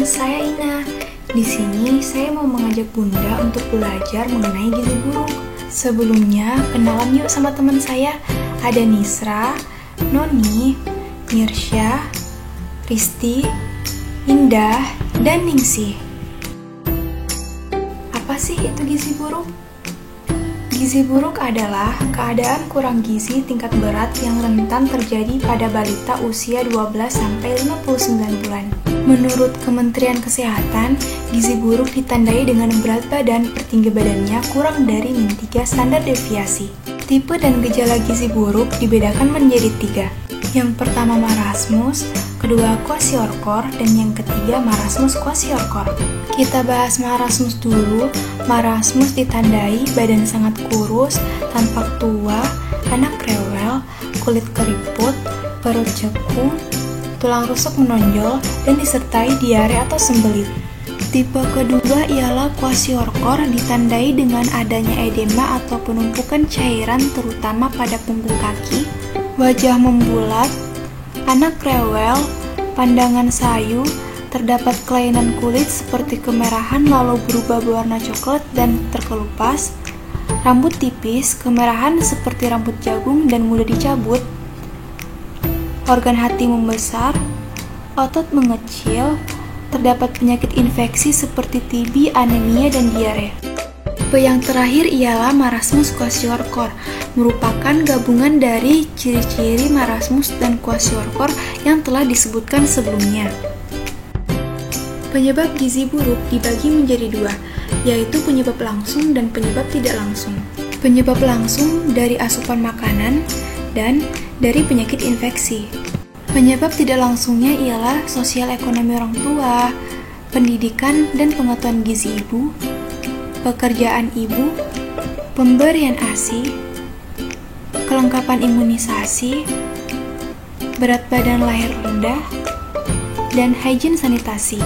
saya Ina. Di sini saya mau mengajak Bunda untuk belajar mengenai gizi buruk. Sebelumnya, kenalan yuk sama teman saya. Ada Nisra, Noni, Mirsya, Risti, Indah, dan Ningsih. Apa sih itu gizi buruk? Gizi buruk adalah keadaan kurang gizi tingkat berat yang rentan terjadi pada balita usia 12-59 bulan. Menurut Kementerian Kesehatan, gizi buruk ditandai dengan berat badan per tinggi badannya kurang dari min 3 standar deviasi. Tipe dan gejala gizi buruk dibedakan menjadi 3. Yang pertama marasmus, kedua kwashiorkor, dan yang ketiga marasmus kwashiorkor. Kita bahas marasmus dulu. Marasmus ditandai badan sangat kurus, tampak tua, anak rewel, kulit keriput, perut cekung, tulang rusuk menonjol, dan disertai diare atau sembelit. Tipe kedua ialah kwashiorkor, ditandai dengan adanya edema atau penumpukan cairan terutama pada punggung kaki, wajah membulat, anak rewel, pandangan sayu, terdapat kelainan kulit seperti kemerahan lalu berubah berwarna coklat dan terkelupas, rambut tipis, kemerahan seperti rambut jagung dan mudah dicabut, organ hati membesar, otot mengecil, terdapat penyakit infeksi seperti TB, anemia, dan diare. Yang terakhir ialah marasmus kwashiorkor, merupakan gabungan dari ciri-ciri marasmus dan kwashiorkor yang telah disebutkan sebelumnya. Penyebab gizi buruk dibagi menjadi 2, yaitu penyebab langsung dan penyebab tidak langsung. Penyebab langsung dari asupan makanan dan dari penyakit infeksi. Penyebab tidak langsungnya ialah sosial ekonomi orang tua, pendidikan dan pengetahuan gizi ibu, pekerjaan ibu, pemberian ASI, kelengkapan imunisasi, berat badan lahir rendah, dan hygiene sanitasi.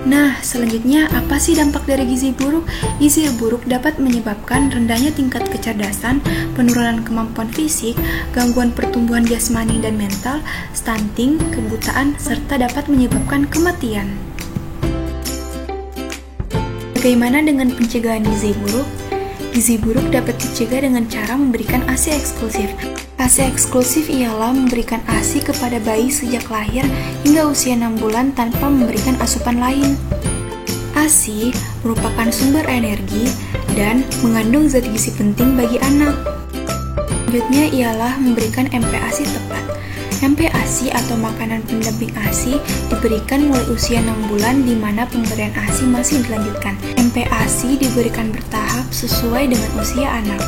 Nah, selanjutnya apa sih dampak dari gizi buruk? Gizi buruk dapat menyebabkan rendahnya tingkat kecerdasan, penurunan kemampuan fisik, gangguan pertumbuhan jasmani dan mental, stunting, kebutaan, serta dapat menyebabkan kematian. Bagaimana dengan pencegahan gizi buruk? Gizi buruk dapat dicegah dengan cara memberikan ASI eksklusif. ASI eksklusif ialah memberikan ASI kepada bayi sejak lahir hingga usia 6 bulan tanpa memberikan asupan lain. ASI merupakan sumber energi dan mengandung zat gizi penting bagi anak. Selanjutnya ialah memberikan MPASI tepat. MPASI atau makanan pendamping ASI diberikan mulai usia 6 bulan di mana pemberian ASI masih dilanjutkan. MPASI diberikan bertahap sesuai dengan usia anak.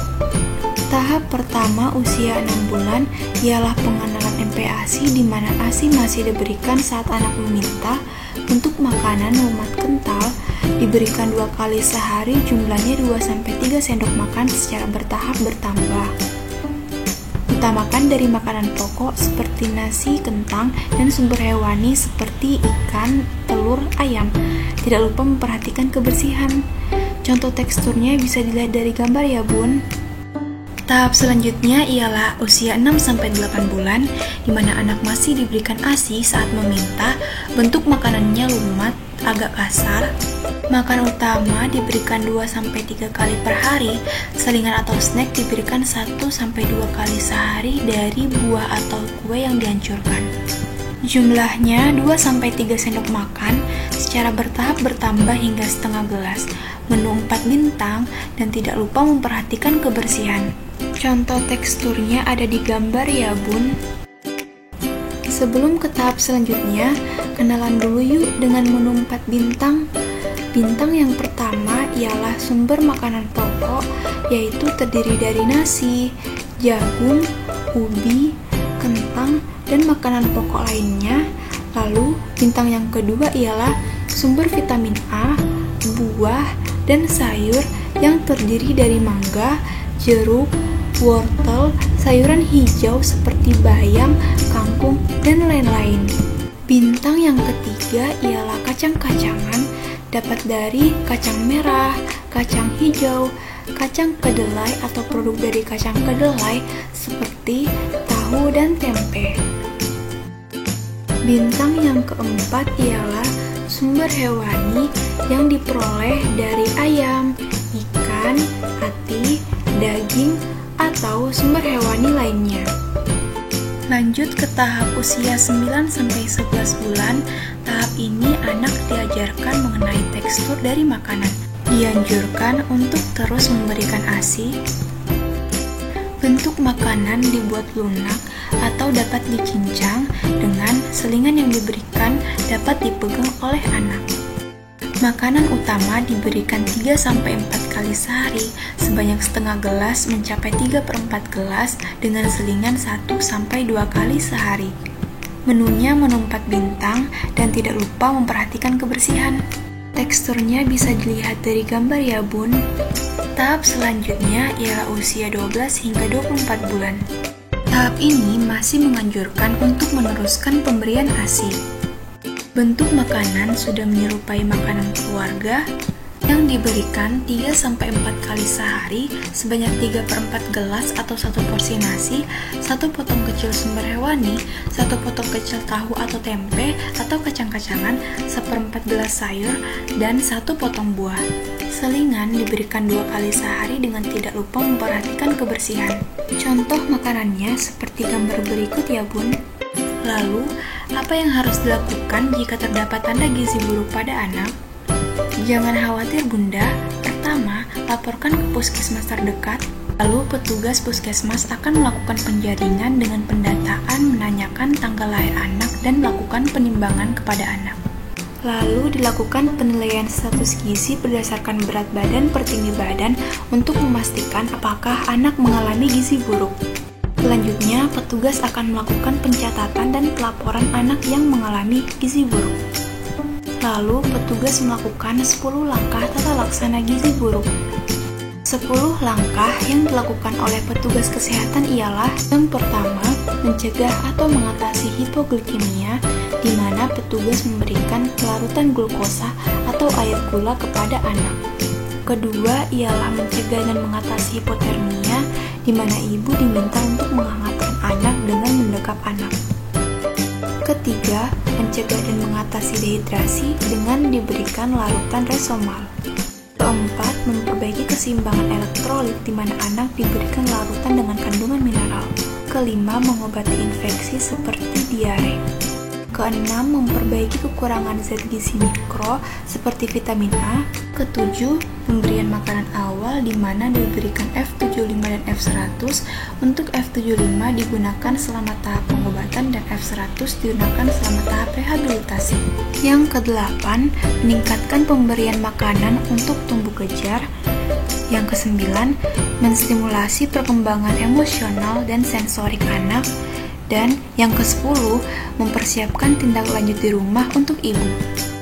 Tahap pertama usia 6 bulan ialah pengenalan MPASI di mana ASI masih diberikan saat anak meminta. Untuk makanan lemak kental diberikan 2 kali sehari, jumlahnya 2-3 sendok makan secara bertahap bertambah. Utamakan dari makanan pokok seperti nasi, kentang, dan sumber hewani seperti ikan, telur, ayam. Tidak lupa memperhatikan kebersihan. Contoh teksturnya bisa dilihat dari gambar ya bun. Tahap selanjutnya ialah usia 6-8 bulan, di mana anak masih diberikan ASI saat meminta. Bentuk makanannya lumat, agak kasar. Makan utama diberikan 2-3 kali per hari. Selingan atau snack diberikan 1-2 kali sehari dari buah atau kue yang dihancurkan. Jumlahnya 2-3 sendok makan secara bertahap bertambah hingga setengah gelas. Menu 4 bintang dan tidak lupa memperhatikan kebersihan. Contoh teksturnya ada di gambar ya bun. Sebelum ke tahap selanjutnya, kenalan dulu yuk dengan menu 4 bintang. Bintang yang pertama ialah sumber makanan pokok, yaitu terdiri dari nasi, jagung, ubi, kentang, dan makanan pokok lainnya. Lalu, bintang yang kedua ialah sumber vitamin A, buah, dan sayur yang terdiri dari mangga, jeruk, wortel, sayuran hijau seperti bayam, kangkung, dan lain-lain. Bintang yang ketiga ialah kacang-kacangan, dapat dari kacang merah, kacang hijau, kacang kedelai atau produk dari kacang kedelai seperti tahu dan tempe. Bintang yang keempat ialah sumber hewani yang diperoleh dari ayam, ikan, ati, daging, atau sumber hewani lainnya. Lanjut ke tahap usia 9-11 bulan. Tahap ini anak diajarkan mengenai tekstur dari makanan. Dianjurkan untuk terus memberikan ASI. Bentuk makanan dibuat lunak atau dapat dicincang dengan selingan yang diberikan dapat dipegang oleh anak. Makanan utama diberikan 3-4 kali sehari, sebanyak setengah gelas mencapai 3/4 gelas dengan selingan 1-2 kali sehari. Menunya menu 4 bintang dan tidak lupa memperhatikan kebersihan. Teksturnya bisa dilihat dari gambar ya bun. Tahap selanjutnya ialah usia 12 hingga 24 bulan. Tahap ini masih menganjurkan untuk meneruskan pemberian ASI. Bentuk makanan sudah menyerupai makanan keluarga yang diberikan 3-4 kali sehari sebanyak 3/4 gelas atau 1 porsi nasi, 1 potong kecil sumber hewani, 1 potong kecil tahu atau tempe atau kacang-kacangan, 1/4 gelas sayur, dan 1 potong buah. Selingan diberikan 2 kali sehari dengan tidak lupa memperhatikan kebersihan. Contoh makanannya seperti gambar berikut ya bun. Lalu, apa yang harus dilakukan jika terdapat tanda gizi buruk pada anak? Jangan khawatir bunda. Pertama, laporkan ke puskesmas terdekat. Lalu petugas puskesmas akan melakukan penjaringan dengan pendataan, menanyakan tanggal lahir anak dan melakukan penimbangan kepada anak. Lalu dilakukan penilaian status gizi berdasarkan berat badan per tinggi badan untuk memastikan apakah anak mengalami gizi buruk. Selanjutnya, petugas akan melakukan pencatatan dan pelaporan anak yang mengalami gizi buruk. Lalu, petugas melakukan 10 langkah tata laksana gizi buruk. 10 langkah yang dilakukan oleh petugas kesehatan ialah: yang pertama, mencegah atau mengatasi hipoglikemia, di mana petugas memberikan larutan glukosa atau air gula kepada anak. Kedua ialah mencegah dan mengatasi hipotermia, di mana ibu diminta untuk menghangatkan anak dengan mendekap anak. Ketiga, mencegah dan mengatasi dehidrasi dengan diberikan larutan resomal. Keempat, memperbaiki keseimbangan elektrolit di mana anak diberikan larutan dengan kandungan mineral. Kelima, mengobati infeksi seperti diare. Keenam, memperbaiki kekurangan zat gizi mikro seperti vitamin A. Ketujuh, pemberian makanan awal di mana diberikan F75 dan F100. Untuk F75 digunakan selama tahap pengobatan dan F100 digunakan selama tahap rehabilitasi. Yang kedelapan, meningkatkan pemberian makanan untuk tumbuh kejar. Yang kesembilan, menstimulasi perkembangan emosional dan sensorik anak. Dan yang ke-10, mempersiapkan tindak lanjut di rumah untuk ibu.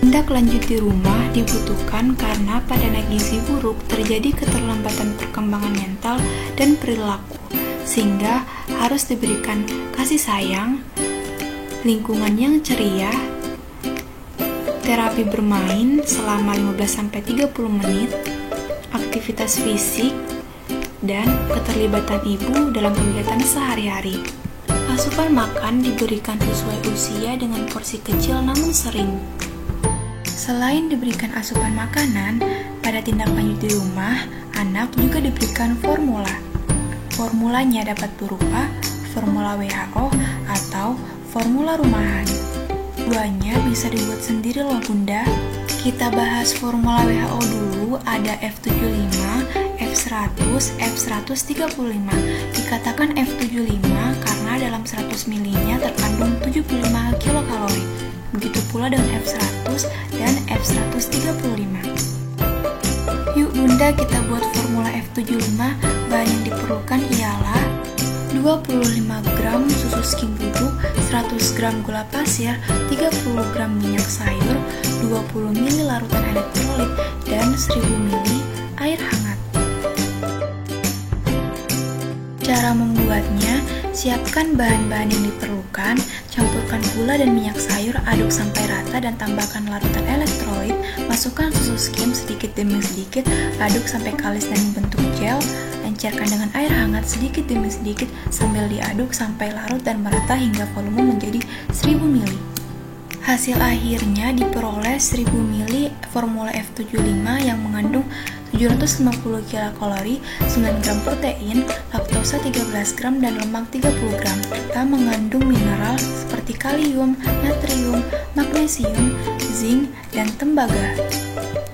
Tindak lanjut di rumah dibutuhkan karena pada anak gizi buruk terjadi keterlambatan perkembangan mental dan perilaku, sehingga harus diberikan kasih sayang, lingkungan yang ceria, terapi bermain selama 15-30 menit, aktivitas fisik, dan keterlibatan ibu dalam kegiatan sehari-hari. Asupan makan diberikan sesuai usia dengan porsi kecil namun sering. Selain diberikan asupan makanan, pada tindak lanjut di rumah, anak juga diberikan formula. Formulanya dapat berupa formula WHO atau formula rumahan. Keduanya bisa dibuat sendiri loh bunda. Kita bahas formula WHO dulu, ada F75, F100, F135. Dikatakan F75 karena dalam 100 ml-nya terkandung 75 kilokalori. Begitu pula dengan F100 dan F135. Yuk bunda, kita buat formula F75. Bahan yang diperlukan ialah 25 gram susu skim bubuk, 100 gram gula pasir, 30 gram minyak sayur, 20 ml larutan elektrolit, dan 1000 ml air hangat. Cara membuatnya, siapkan bahan-bahan yang diperlukan, campurkan gula dan minyak sayur, aduk sampai rata dan tambahkan larutan elektrolit, masukkan susu skim sedikit demi sedikit, aduk sampai kalis dan membentuk gel, encerkan dengan air hangat sedikit demi sedikit sambil diaduk sampai larut dan merata hingga volume menjadi 1000 ml. Hasil akhirnya diperoleh 1000 ml formula F75 yang mengandung 750 kilokalori, 9 gram protein, laktosa 13 gram, dan lemak 30 gram, serta mengandung mineral seperti kalium, natrium, magnesium, zinc, dan tembaga.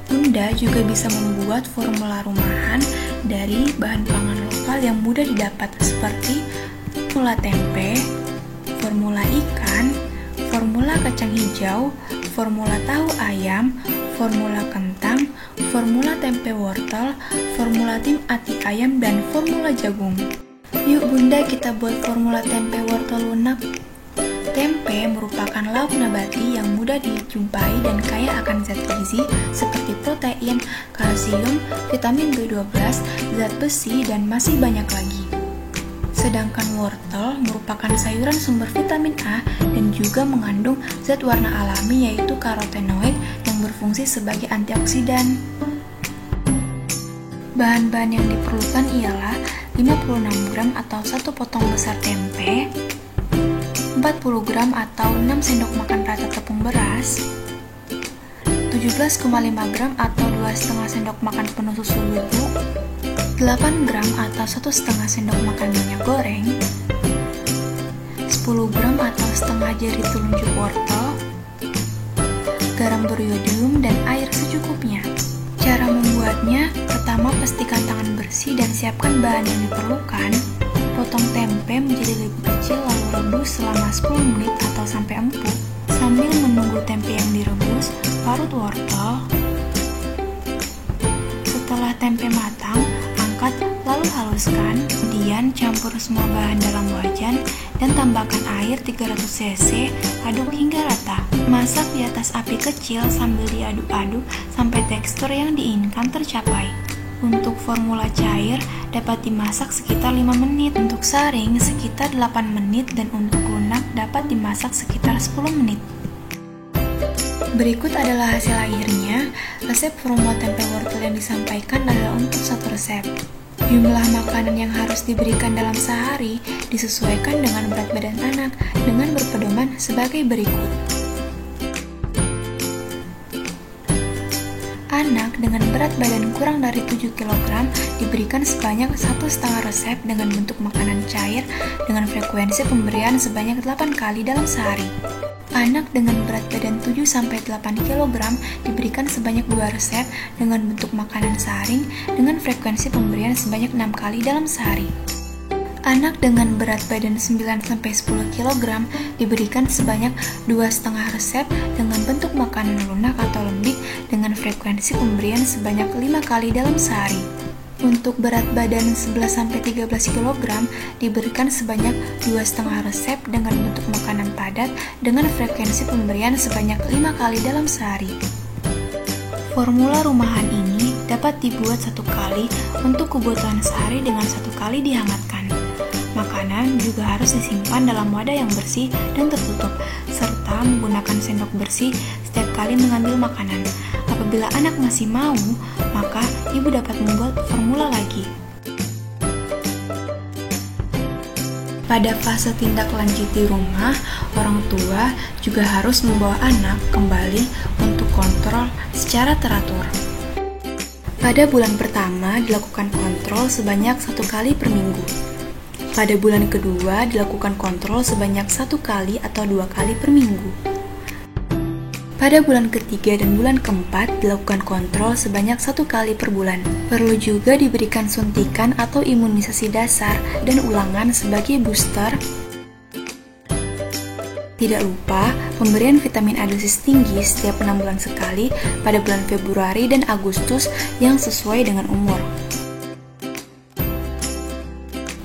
Bunda juga bisa membuat formula rumahan dari bahan pangan lokal yang mudah didapat seperti formula tempe, formula ikan, formula kacang hijau, formula tahu ayam, formula kentang, formula tempe wortel, formula tim ati ayam, dan formula jagung. Yuk Bunda, kita buat formula tempe wortel lunak. Tempe merupakan lauk nabati yang mudah dijumpai dan kaya akan zat gizi seperti protein, kalsium, vitamin B12, zat besi, dan masih banyak lagi. Sedangkan wortel merupakan sayuran sumber vitamin A dan juga mengandung zat warna alami yaitu karotenoid yang berfungsi sebagai antioksidan. Bahan-bahan yang diperlukan ialah 56 gram atau 1 potong besar tempe, 40 gram atau 6 sendok makan rata tepung beras, 17,5 gram atau 2,5 sendok makan penuh susu bubuk, 8 gram atau 1,5 sendok makan minyak goreng, 10 gram atau setengah jari telunjuk wortel, garam beriodium, dan air secukupnya. Cara membuatnya, pertama pastikan tangan bersih dan siapkan bahan yang diperlukan. Potong tempe menjadi lebih kecil lalu rebus selama 10 menit atau sampai empuk. Sambil menunggu tempe yang direbus, parut wortel. Setelah tempe matang, angkat lalu haluskan. Kemudian campur semua bahan dalam wajan dan tambahkan air 300 cc, aduk hingga rata. Masak di atas api kecil sambil diaduk-aduk sampai tekstur yang diinginkan tercapai. Untuk formula cair dapat dimasak sekitar 5 menit, untuk saring sekitar 8 menit, dan untuk lunak dapat dimasak sekitar 10 menit. Berikut adalah hasil akhirnya. Resep formula tempe wortel yang disampaikan adalah untuk satu resep. Jumlah makanan yang harus diberikan dalam sehari disesuaikan dengan berat badan anak dengan berpedoman sebagai berikut. Anak dengan berat badan kurang dari 7 kg diberikan sebanyak 1,5 resep dengan bentuk makanan cair dengan frekuensi pemberian sebanyak 8 kali dalam sehari. Anak dengan berat badan 7-8 kg diberikan sebanyak 2 resep dengan bentuk makanan saring dengan frekuensi pemberian sebanyak 6 kali dalam sehari. Anak dengan berat badan 9-10 kg diberikan sebanyak 2,5 resep dengan bentuk makanan lunak atau lembik dengan frekuensi pemberian sebanyak 5 kali dalam sehari. Untuk berat badan 11-13 kg diberikan sebanyak 2,5 resep dengan bentuk makanan padat dengan frekuensi pemberian sebanyak 5 kali dalam sehari. Formula rumahan ini dapat dibuat 1 kali untuk kebutuhan sehari dengan 1 kali dihangatkan. Makanan juga harus disimpan dalam wadah yang bersih dan tertutup, serta menggunakan sendok bersih setiap kali mengambil makanan. Apabila anak masih mau, maka ibu dapat membuat formula lagi. Pada fase tindak lanjut di rumah, orang tua juga harus membawa anak kembali untuk kontrol secara teratur. Pada bulan pertama dilakukan kontrol sebanyak 1 kali per minggu. Pada bulan kedua dilakukan kontrol sebanyak 1 kali atau 2 kali per minggu. Pada bulan ketiga dan bulan keempat dilakukan kontrol sebanyak 1 kali per bulan. Perlu juga diberikan suntikan atau imunisasi dasar dan ulangan sebagai booster. Tidak lupa pemberian vitamin A dosis tinggi setiap 6 bulan sekali pada bulan Februari dan Agustus yang sesuai dengan umur.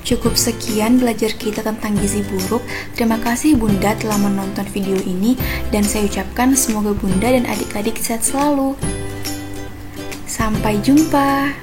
Cukup sekian belajar kita tentang gizi buruk. Terima kasih Bunda telah menonton video ini dan saya ucapkan semoga Bunda dan adik-adik sehat selalu. Sampai jumpa.